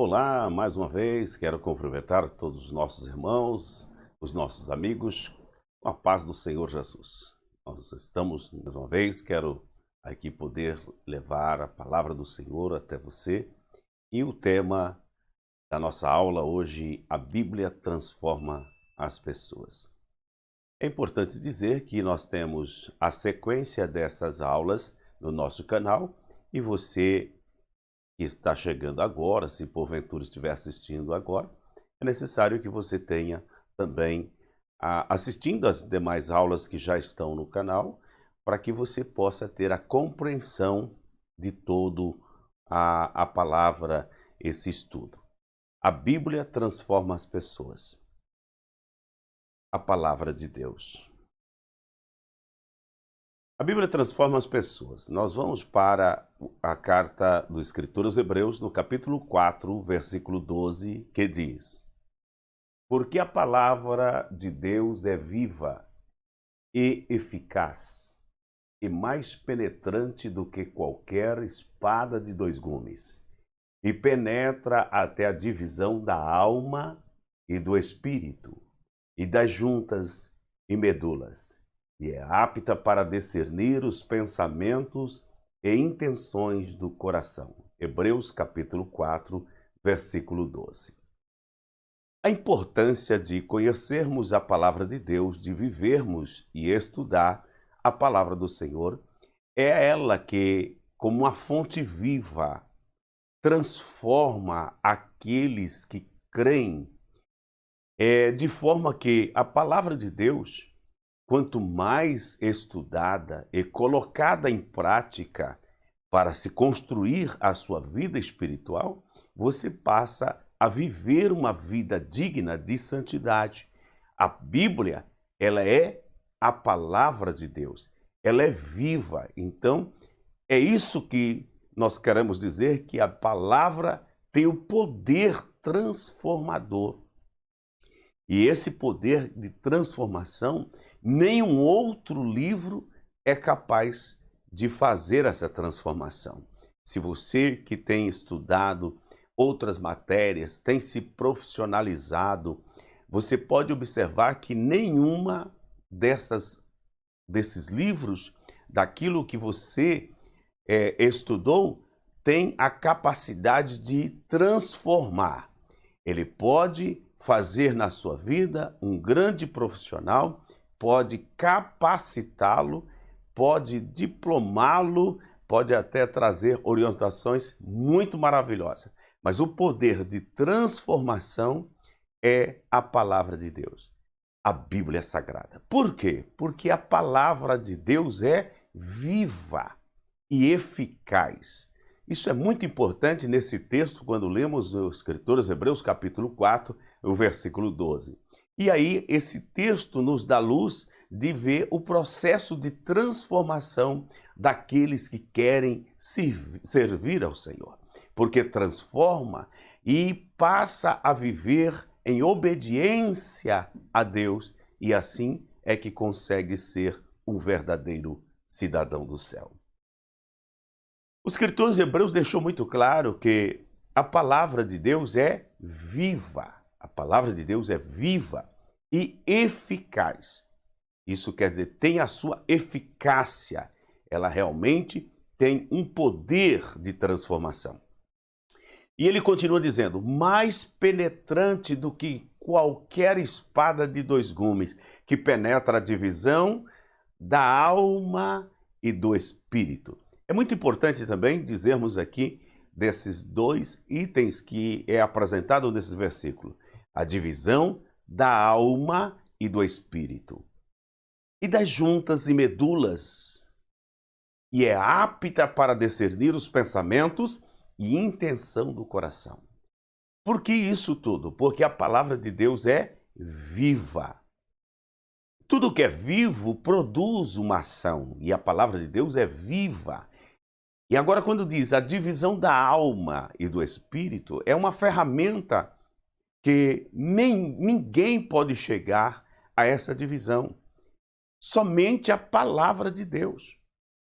Olá, mais uma vez quero cumprimentar todos os nossos irmãos, os nossos amigos, com a paz do Senhor Jesus. Nós estamos, mais uma vez, quero aqui poder levar a palavra do Senhor até você e o tema da nossa aula hoje, a Bíblia transforma as pessoas. É importante dizer que nós temos a sequência dessas aulas no nosso canal e você que está chegando agora, se porventura estiver assistindo agora, é necessário que você tenha também assistindo as demais aulas que já estão no canal, para que você possa ter a compreensão de todo a palavra, esse estudo. A Bíblia transforma as pessoas. A palavra de Deus. A Bíblia transforma as pessoas. Nós vamos para a carta do escritor aos Hebreus, no capítulo 4, versículo 12, que diz: Porque a palavra de Deus é viva e eficaz, e mais penetrante do que qualquer espada de dois gumes, e penetra até a divisão da alma e do espírito, e das juntas e medulas, e é apta para discernir os pensamentos e intenções do coração. Hebreus capítulo 4, versículo 12. A importância de conhecermos a palavra de Deus, de vivermos e estudar a palavra do Senhor, é ela que, como uma fonte viva, transforma aqueles que creem, de forma que a palavra de Deus, quanto mais estudada e colocada em prática para se construir a sua vida espiritual, você passa a viver uma vida digna de santidade. A Bíblia, ela é a palavra de Deus. Ela é viva. Então, é isso que nós queremos dizer, que a palavra tem o poder transformador. E esse poder de transformação, nenhum outro livro é capaz de fazer essa transformação. Se você que tem estudado outras matérias, tem se profissionalizado, você pode observar que nenhuma desses livros, daquilo que você estudou, tem a capacidade de transformar. Ele pode fazer na sua vida um grande profissional, pode capacitá-lo, pode diplomá-lo, pode até trazer orientações muito maravilhosas. Mas o poder de transformação é a palavra de Deus, a Bíblia Sagrada. Por quê? Porque a palavra de Deus é viva e eficaz. Isso é muito importante nesse texto, quando lemos no escritor aos Hebreus, capítulo 4, o versículo 12. E aí, esse texto nos dá luz de ver o processo de transformação daqueles que querem servir ao Senhor. Porque transforma e passa a viver em obediência a Deus, e assim é que consegue ser um verdadeiro cidadão do céu. O escritor de Hebreus deixou muito claro que a palavra de Deus é viva. A palavra de Deus é viva e eficaz. Isso quer dizer, tem a sua eficácia. Ela realmente tem um poder de transformação. E ele continua dizendo, mais penetrante do que qualquer espada de dois gumes, que penetra a divisão da alma e do espírito. É muito importante também dizermos aqui desses dois itens que é apresentado nesse versículo. A divisão da alma e do espírito. E das juntas e medulas. E é apta para discernir os pensamentos e intenção do coração. Por que isso tudo? Porque a palavra de Deus é viva. Tudo que é vivo produz uma ação. E a palavra de Deus é viva. E agora, quando diz a divisão da alma e do espírito, é uma ferramenta que ninguém pode chegar a essa divisão. Somente a palavra de Deus,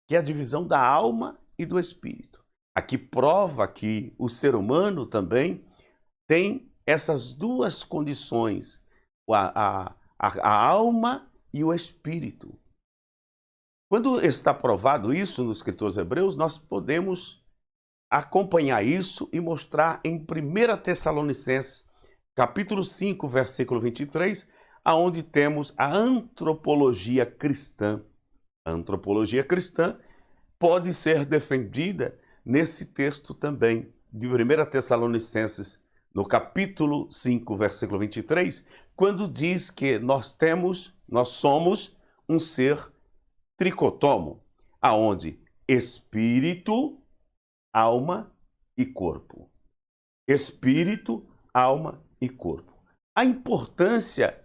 que é a divisão da alma e do espírito. Aqui prova que o ser humano também tem essas duas condições, a alma e o espírito. Quando está provado isso nos escritores hebreus, nós podemos acompanhar isso e mostrar em 1 Tessalonicenses, capítulo 5, versículo 23, aonde temos a antropologia cristã. A antropologia cristã pode ser defendida nesse texto também, de 1 Tessalonicenses, no capítulo 5, versículo 23, quando diz que nós somos um ser tricotomo, aonde espírito, alma e corpo. Espírito, alma e corpo. A importância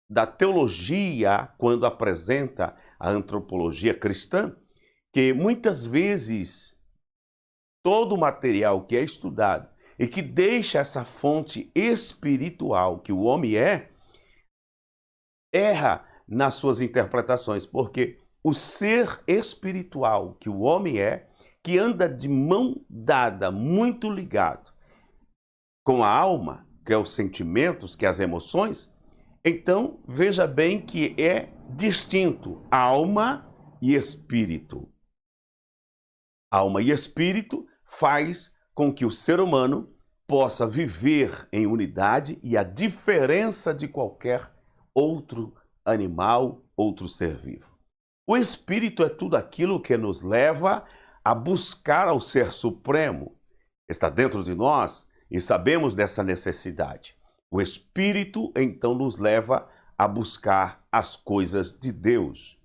da teologia quando apresenta a antropologia cristã, que muitas vezes todo o material que é estudado e que deixa essa fonte espiritual que o homem erra nas suas interpretações, porque o ser espiritual que o homem que anda de mão dada, muito ligado com a alma, que é os sentimentos, que é as emoções, então veja bem que é distinto alma e espírito. Alma e espírito faz com que o ser humano possa viver em unidade e a diferença de qualquer outro animal, outro ser vivo. O espírito é tudo aquilo que nos leva a buscar ao Ser Supremo. Está dentro de nós e sabemos dessa necessidade. O espírito, então, nos leva a buscar as coisas de Deus.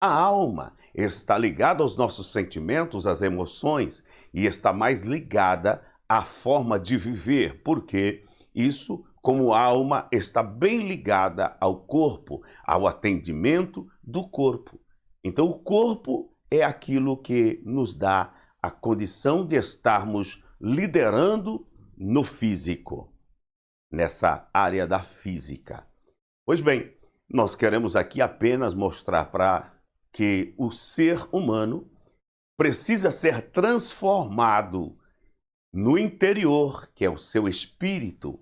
A alma está ligada aos nossos sentimentos, às emoções, e está mais ligada à forma de viver, porque isso, como a alma, está bem ligada ao corpo, ao atendimento do corpo. Então, o corpo é aquilo que nos dá a condição de estarmos liderando no físico, nessa área da física. Pois bem, nós queremos aqui apenas mostrar que o ser humano precisa ser transformado no interior, que é o seu espírito.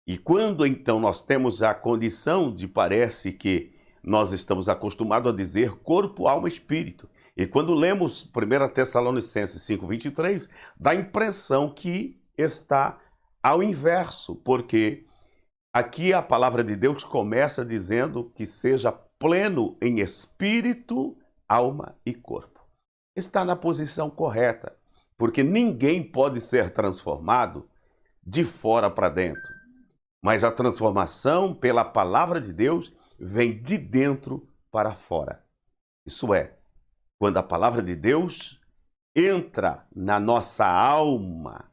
E quando então nós temos a condição de, parece que nós estamos acostumados a dizer corpo, alma e espírito. E quando lemos 1 Tessalonicenses 5:23, dá a impressão que está ao inverso, porque aqui a palavra de Deus começa dizendo que seja pleno em espírito, alma e corpo. Está na posição correta, porque ninguém pode ser transformado de fora para dentro. Mas a transformação pela palavra de Deus vem de dentro para fora. Isso é, quando a palavra de Deus entra na nossa alma,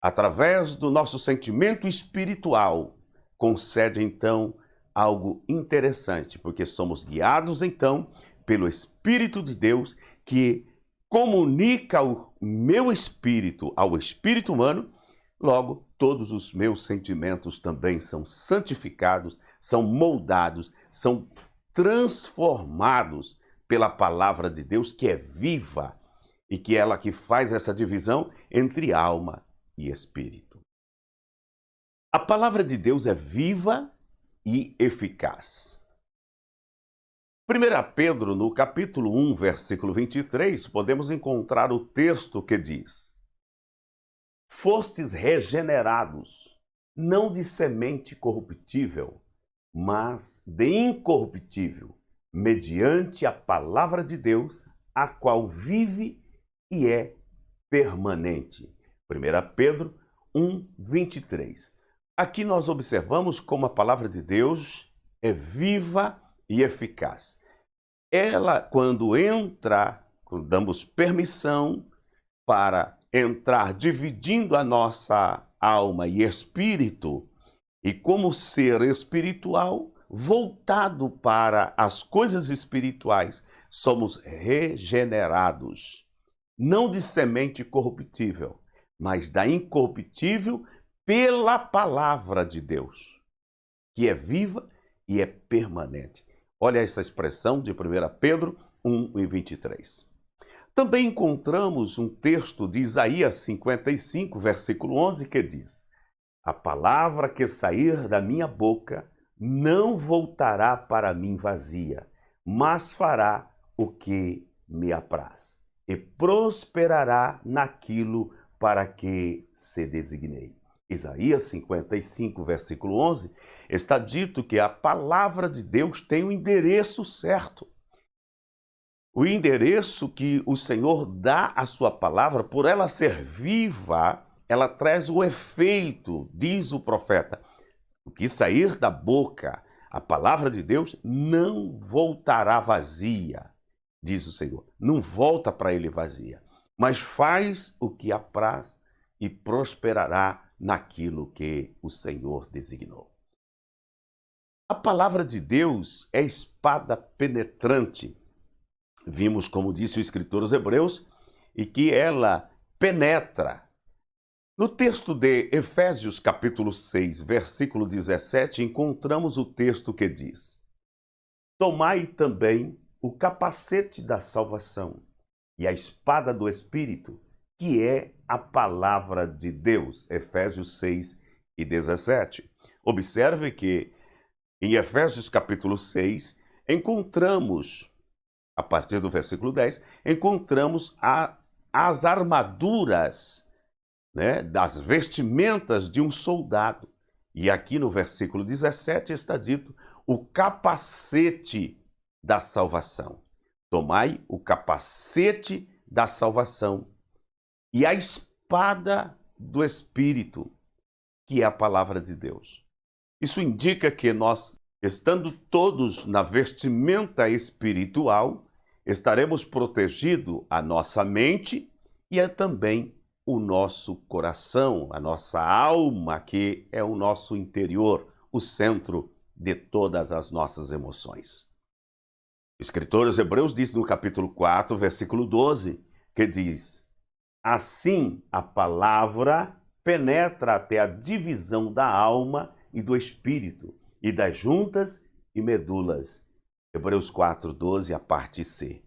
através do nosso sentimento espiritual, concede então algo interessante, porque somos guiados então pelo Espírito de Deus, que comunica o meu espírito ao espírito humano. Logo, todos os meus sentimentos também são santificados, são moldados, são transformados pela palavra de Deus, que é viva e que é ela que faz essa divisão entre alma e espírito. A palavra de Deus é viva e eficaz. 1 Pedro, no capítulo 1, versículo 23, podemos encontrar o texto que diz: Fostes regenerados, não de semente corruptível, mas de incorruptível, mediante a palavra de Deus, a qual vive e é permanente. 1 Pedro 1:23. Aqui nós observamos como a palavra de Deus é viva e eficaz. Ela, quando entra, quando damos permissão para entrar dividindo a nossa alma e espírito, e como ser espiritual, voltado para as coisas espirituais, somos regenerados, não de semente corruptível, mas da incorruptível pela palavra de Deus, que é viva e é permanente. Olha essa expressão de 1 Pedro 1:23. Também encontramos um texto de Isaías 55, versículo 11, que diz: a palavra que sair da minha boca não voltará para mim vazia, mas fará o que me apraz, e prosperará naquilo para que se designei. Isaías 55, versículo 11, está dito que a palavra de Deus tem o endereço certo. O endereço que o Senhor dá à sua palavra, por ela ser viva, ela traz o efeito, diz o profeta. O que sair da boca, a palavra de Deus, não voltará vazia, diz o Senhor. Não volta para ele vazia, mas faz o que apraz e prosperará naquilo que o Senhor designou. A palavra de Deus é espada penetrante. Vimos, como disse o escritor aos Hebreus, e que ela penetra. No texto de Efésios capítulo 6, versículo 17, encontramos o texto que diz: tomai também o capacete da salvação e a espada do Espírito, que é a palavra de Deus. Efésios 6 e 17. Observe que em Efésios capítulo 6, encontramos, a partir do versículo 10, encontramos as armaduras, das vestimentas de um soldado. E aqui no versículo 17 está dito o capacete da salvação. Tomai o capacete da salvação e a espada do Espírito, que é a palavra de Deus. Isso indica que nós, estando todos na vestimenta espiritual, estaremos protegidos a nossa mente e também o nosso coração, a nossa alma, que é o nosso interior, o centro de todas as nossas emoções. O escritor aos Hebreus diz no capítulo 4, versículo 12, que diz: assim a palavra penetra até a divisão da alma e do espírito, e das juntas e medulas. Hebreus 4, 12, a parte C.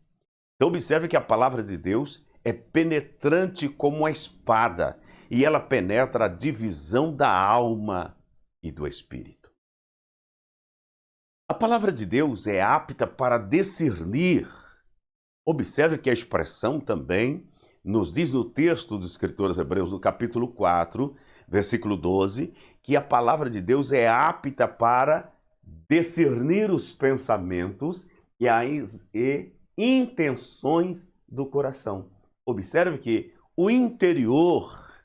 Então observe que a palavra de Deus é penetrante como uma espada, e ela penetra a divisão da alma e do espírito. A palavra de Deus é apta para discernir. Observe que a expressão também nos diz no texto dos escritores hebreus, no capítulo 4, versículo 12, que a palavra de Deus é apta para discernir os pensamentos e as intenções do coração. Observe que o interior,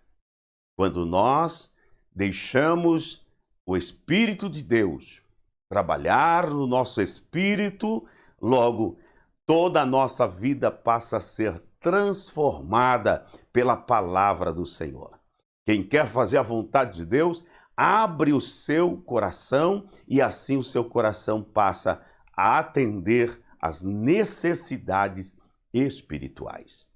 quando nós deixamos o Espírito de Deus trabalhar no nosso espírito, logo toda a nossa vida passa a ser transformada pela palavra do Senhor. Quem quer fazer a vontade de Deus, abre o seu coração e assim o seu coração passa a atender às necessidades espirituais.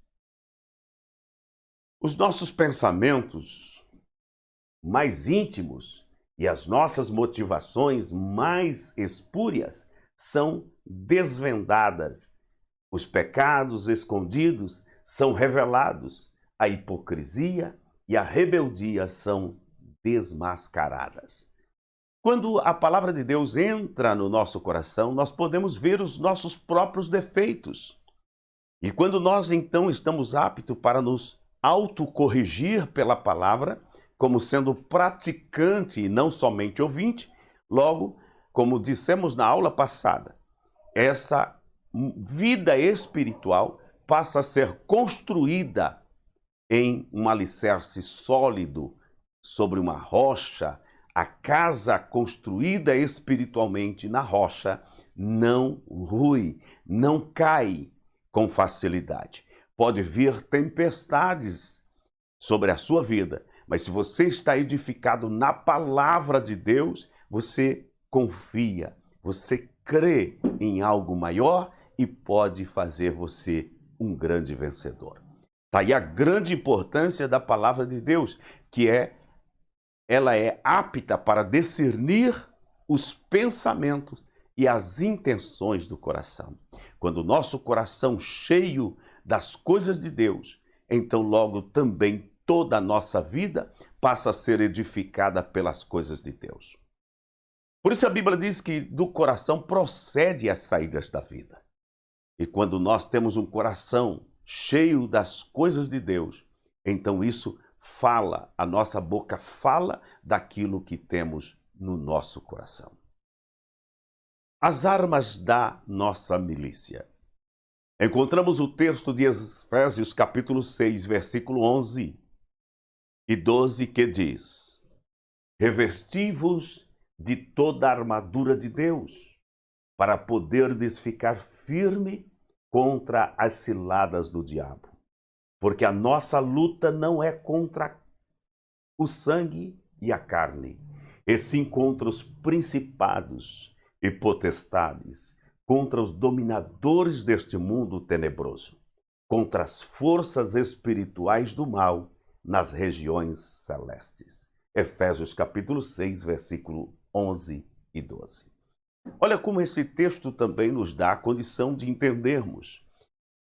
Os nossos pensamentos mais íntimos e as nossas motivações mais espúrias são desvendadas. Os pecados escondidos são revelados. A hipocrisia e a rebeldia são desmascaradas. Quando a palavra de Deus entra no nosso coração, nós podemos ver os nossos próprios defeitos. E quando nós então estamos aptos para nos autocorrigir pela palavra, como sendo praticante e não somente ouvinte, logo, como dissemos na aula passada, essa vida espiritual passa a ser construída em um alicerce sólido sobre uma rocha. A casa construída espiritualmente na rocha não rui, não cai com facilidade. Pode vir tempestades sobre a sua vida, mas se você está edificado na palavra de Deus, você confia, você crê em algo maior e pode fazer você um grande vencedor. Está aí a grande importância da palavra de Deus, que ela é apta para discernir os pensamentos e as intenções do coração. Quando o nosso coração cheio das coisas de Deus, então logo também toda a nossa vida passa a ser edificada pelas coisas de Deus. Por isso a Bíblia diz que do coração procede as saídas da vida. E quando nós temos um coração cheio das coisas de Deus, então isso fala, a nossa boca fala daquilo que temos no nosso coração. As armas da nossa milícia. Encontramos o texto de Efésios capítulo 6, versículo 11 e 12, que diz: revesti-vos de toda a armadura de Deus, para poderdes ficar firme contra as ciladas do diabo. Porque a nossa luta não é contra o sangue e a carne, e sim contra os principados e potestades, contra os dominadores deste mundo tenebroso, contra as forças espirituais do mal nas regiões celestes. Efésios capítulo 6, versículo 11 e 12. Olha como esse texto também nos dá a condição de entendermos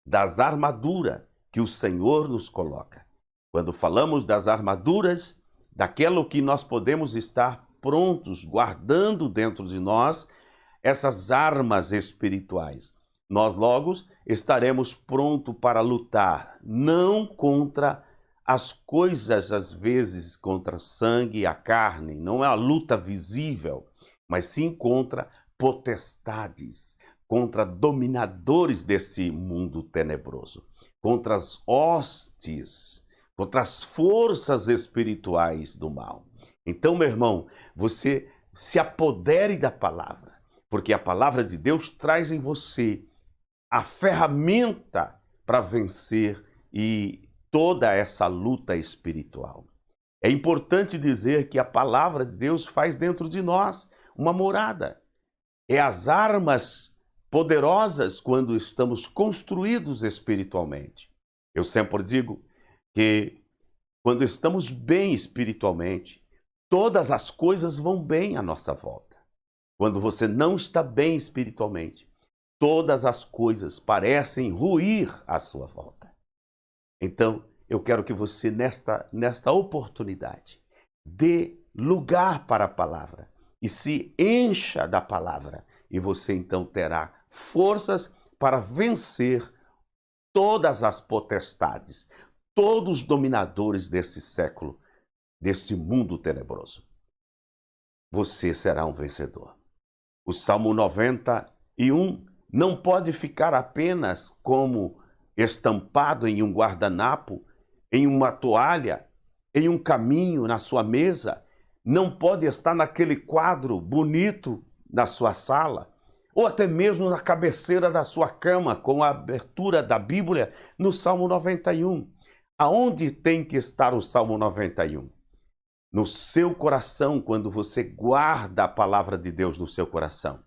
das armaduras que o Senhor nos coloca. Quando falamos das armaduras, daquilo que nós podemos estar prontos, guardando dentro de nós, essas armas espirituais, nós logo estaremos prontos para lutar, não contra as coisas, às vezes, contra o sangue e a carne, não é a luta visível, mas sim contra potestades, contra dominadores desse mundo tenebroso, contra as hostes, contra as forças espirituais do mal. Então, meu irmão, você se apodere da palavra, porque a palavra de Deus traz em você a ferramenta para vencer e toda essa luta espiritual. É importante dizer que a palavra de Deus faz dentro de nós uma morada. É as armas poderosas quando estamos construídos espiritualmente. Eu sempre digo que quando estamos bem espiritualmente, todas as coisas vão bem à nossa volta. Quando você não está bem espiritualmente, todas as coisas parecem ruir à sua volta. Então, eu quero que você, nesta oportunidade, dê lugar para a palavra e se encha da palavra. E você, então, terá forças para vencer todas as potestades, todos os dominadores desse século, deste mundo tenebroso. Você será um vencedor. O Salmo 91 não pode ficar apenas como estampado em um guardanapo, em uma toalha, em um caminho, na sua mesa. Não pode estar naquele quadro bonito na sua sala, ou até mesmo na cabeceira da sua cama, com a abertura da Bíblia no Salmo 91. Aonde tem que estar o Salmo 91? No seu coração, quando você guarda a palavra de Deus no seu coração.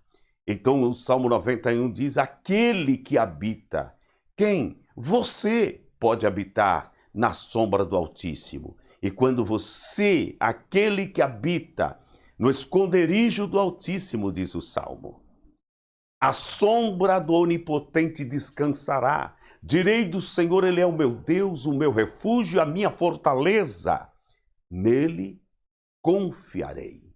Então o Salmo 91 diz: aquele que habita. Quem? Você pode habitar na sombra do Altíssimo. E quando você, aquele que habita no esconderijo do Altíssimo, diz o Salmo, a sombra do Onipotente descansará. Direi do Senhor, Ele é o meu Deus, o meu refúgio, a minha fortaleza. Nele confiarei.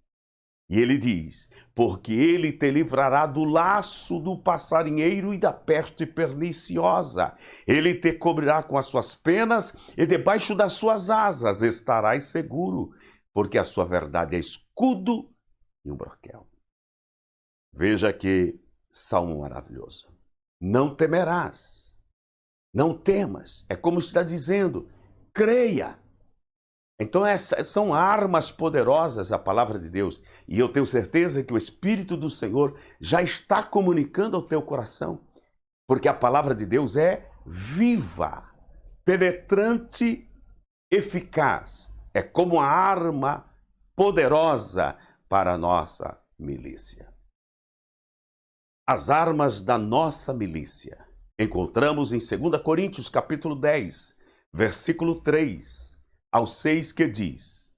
E ele diz: porque ele te livrará do laço do passarinheiro e da peste perniciosa. Ele te cobrirá com as suas penas e debaixo das suas asas estarás seguro, porque a sua verdade é escudo e um broquel. Veja que salmo maravilhoso. Não temerás, não temas. É como está dizendo, creia. Então são armas poderosas a palavra de Deus. E eu tenho certeza que o Espírito do Senhor já está comunicando ao teu coração. Porque a palavra de Deus é viva, penetrante, eficaz. É como uma arma poderosa para a nossa milícia. As armas da nossa milícia encontramos em 2 Coríntios capítulo 10, versículo 3 ao 6, que diz: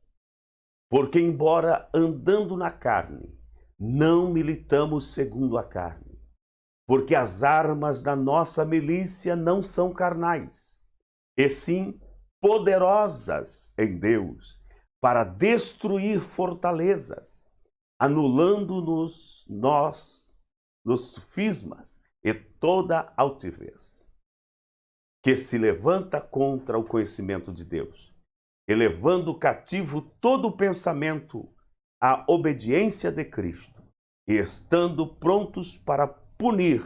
porque embora andando na carne, não militamos segundo a carne, porque as armas da nossa milícia não são carnais, e sim poderosas em Deus, para destruir fortalezas, anulando-nos nos sofismas e toda altivez que se levanta contra o conhecimento de Deus, elevando cativo todo o pensamento à obediência de Cristo, e estando prontos para punir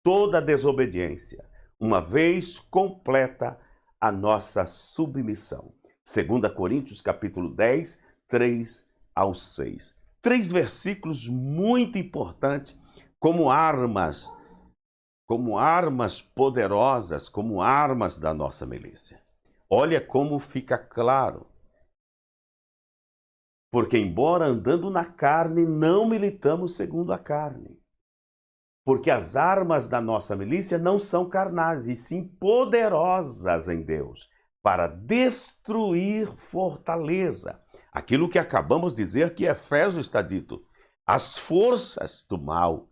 toda desobediência, uma vez completa a nossa submissão. 2 Coríntios capítulo 10, 3 ao 6. 3 versículos muito importantes como armas poderosas, como armas da nossa milícia. Olha como fica claro. Porque embora andando na carne, não militamos segundo a carne. Porque as armas da nossa milícia não são carnais, e sim poderosas em Deus, para destruir fortaleza. Aquilo que acabamos de dizer que Efésios está dito. As forças do mal,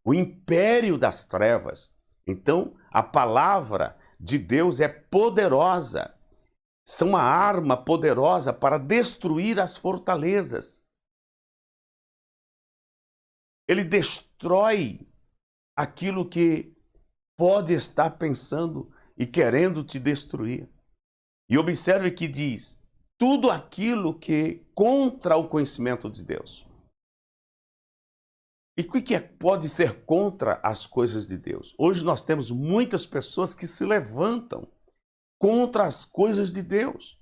o império das trevas. Então, a palavra de Deus é poderosa. São uma arma poderosa para destruir as fortalezas. Ele destrói aquilo que pode estar pensando e querendo te destruir. E observe que diz, tudo aquilo que contra o conhecimento de Deus. E o que pode ser contra as coisas de Deus? Hoje nós temos muitas pessoas que se levantam contra as coisas de Deus.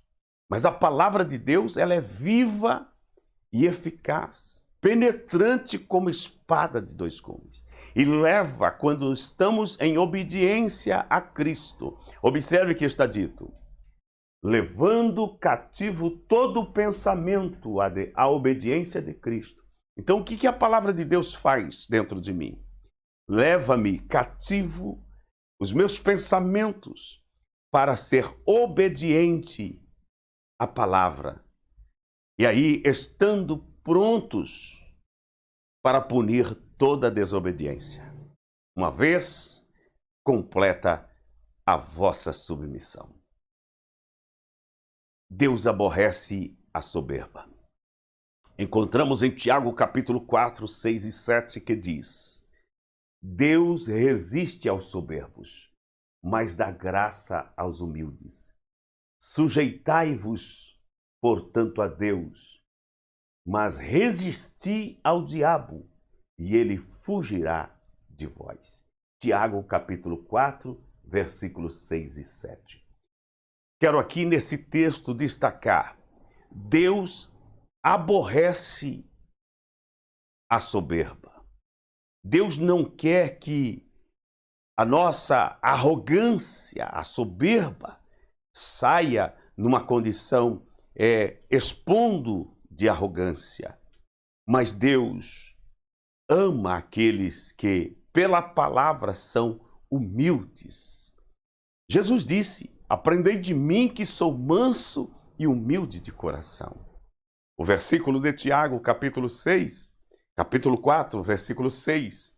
Mas a palavra de Deus, ela é viva e eficaz, penetrante como espada de 2 gumes. E leva quando estamos em obediência a Cristo. Observe que está dito, levando cativo todo o pensamento à obediência de Cristo. Então, o que a palavra de Deus faz dentro de mim? Leva-me cativo os meus pensamentos para ser obediente à palavra. E aí, estando prontos para punir toda desobediência, uma vez completa a vossa submissão. Deus aborrece a soberba. Encontramos em Tiago capítulo 4, 6 e 7 que diz, Deus resiste aos soberbos, mas dá graça aos humildes. Sujeitai-vos, portanto, a Deus, mas resisti ao diabo, e ele fugirá de vós. Tiago capítulo 4, versículos 6 e 7. Quero aqui nesse texto destacar, Deus aborrece a soberba. Deus não quer que a nossa arrogância, a soberba, saia numa condição expondo de arrogância. Mas Deus ama aqueles que, pela palavra, são humildes. Jesus disse, aprendei de mim que sou manso e humilde de coração. O versículo de Tiago, capítulo 4, versículos 6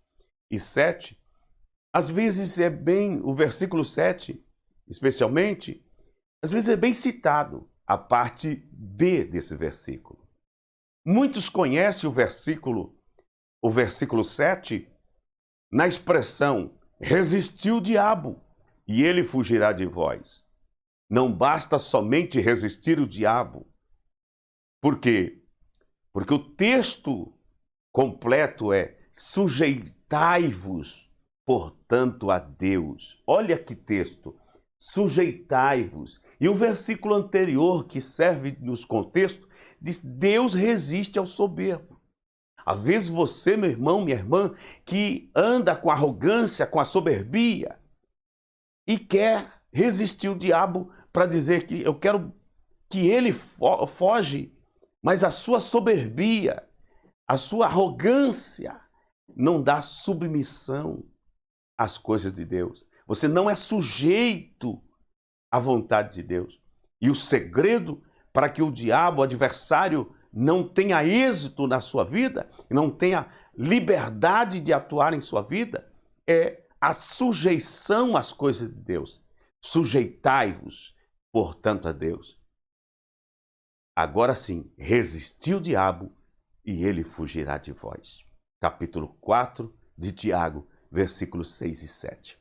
e 7, às vezes é bem, o versículo 7, especialmente, às vezes é bem citado, a parte B desse versículo. Muitos conhecem o versículo 7, na expressão, resistiu o diabo, e ele fugirá de vós. Não basta somente resistir o diabo. Por quê? Porque o texto completo é sujeitai-vos, portanto, a Deus. Olha que texto, sujeitai-vos. E o versículo anterior, que serve nos contextos, diz, Deus resiste ao soberbo. Às vezes você, meu irmão, minha irmã, que anda com arrogância, com a soberbia, e quer resistir o diabo para dizer que eu quero que ele foge, mas a sua soberbia, a sua arrogância não dá submissão às coisas de Deus. Você não é sujeito à vontade de Deus. E o segredo para que o diabo, o adversário, não tenha êxito na sua vida, não tenha liberdade de atuar em sua vida, é a sujeição às coisas de Deus. Sujeitai-vos, portanto, a Deus. Agora sim, resisti o diabo e ele fugirá de vós. Capítulo 4 de Tiago, versículos 6 e 7.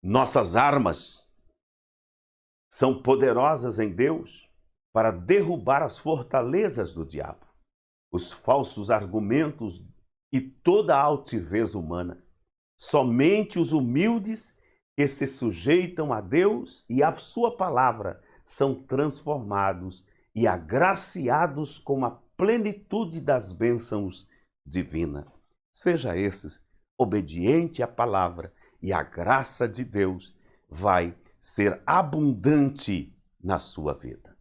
Nossas armas são poderosas em Deus para derrubar as fortalezas do diabo, os falsos argumentos e toda a altivez humana. Somente os humildes que se sujeitam a Deus e à sua palavra são transformados e agraciados com a plenitude das bênçãos divinas. Seja esse obediente à palavra e a graça de Deus vai ser abundante na sua vida.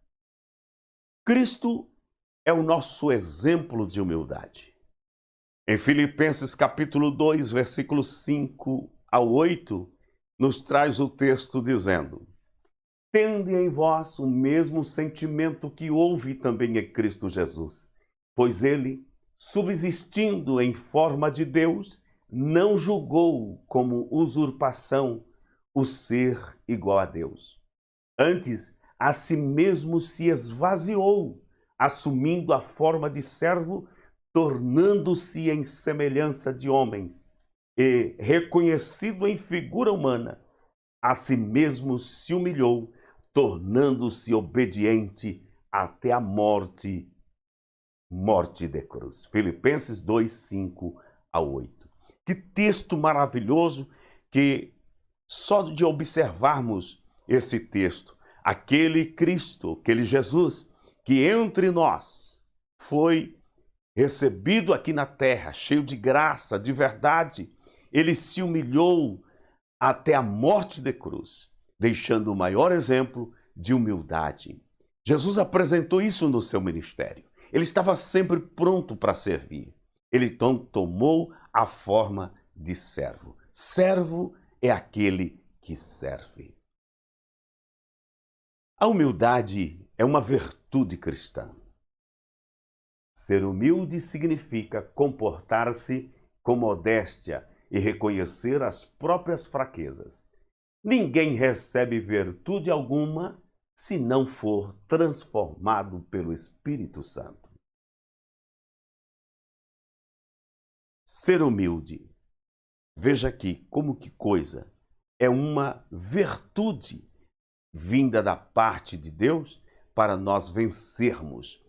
Cristo é o nosso exemplo de humildade. Em Filipenses capítulo 2, versículos 5 ao 8, nos traz o texto dizendo: tende em vós o mesmo sentimento que houve também em Cristo Jesus, pois ele, subsistindo em forma de Deus, não julgou como usurpação o ser igual a Deus. Antes, a si mesmo se esvaziou, assumindo a forma de servo, tornando-se em semelhança de homens, e, reconhecido em figura humana, a si mesmo se humilhou, tornando-se obediente até a morte de cruz. Filipenses 2, 5 a 8. Que texto maravilhoso, que só de observarmos esse texto, aquele Cristo, aquele Jesus, que entre nós foi recebido aqui na terra, cheio de graça, de verdade, ele se humilhou até a morte de cruz, deixando o maior exemplo de humildade. Jesus apresentou isso no seu ministério. Ele estava sempre pronto para servir. Ele então tomou a forma de servo. Servo é aquele que serve. A humildade é uma virtude cristã. Ser humilde significa comportar-se com modéstia e reconhecer as próprias fraquezas. Ninguém recebe virtude alguma se não for transformado pelo Espírito Santo. Ser humilde, veja aqui como que coisa, é uma virtude vinda da parte de Deus para nós vencermos.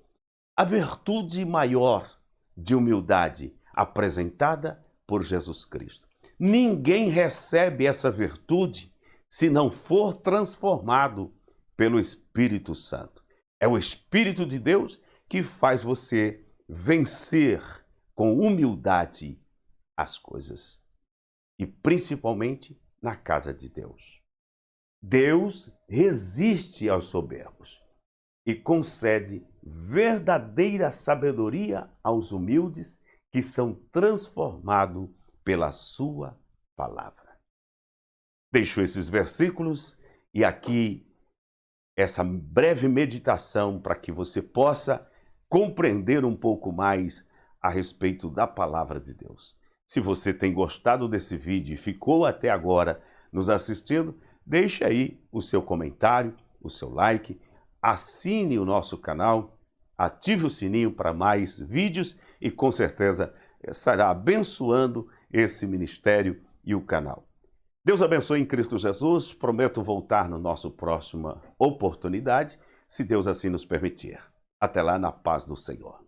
A virtude maior de humildade apresentada por Jesus Cristo. Ninguém recebe essa virtude se não for transformado pelo Espírito Santo. É o Espírito de Deus que faz você vencer com humildade as coisas. E principalmente na casa de Deus. Deus resiste aos soberbos e concede verdadeira sabedoria aos humildes que são transformados pela sua palavra. Deixo esses versículos e aqui essa breve meditação para que você possa compreender um pouco mais a respeito da palavra de Deus. Se você tem gostado desse vídeo e ficou até agora nos assistindo, deixe aí o seu comentário, o seu like, assine o nosso canal, ative o sininho para mais vídeos e com certeza estará abençoando esse ministério e o canal. Deus abençoe em Cristo Jesus. Prometo voltar na nossa próxima oportunidade, se Deus assim nos permitir. Até lá, na paz do Senhor.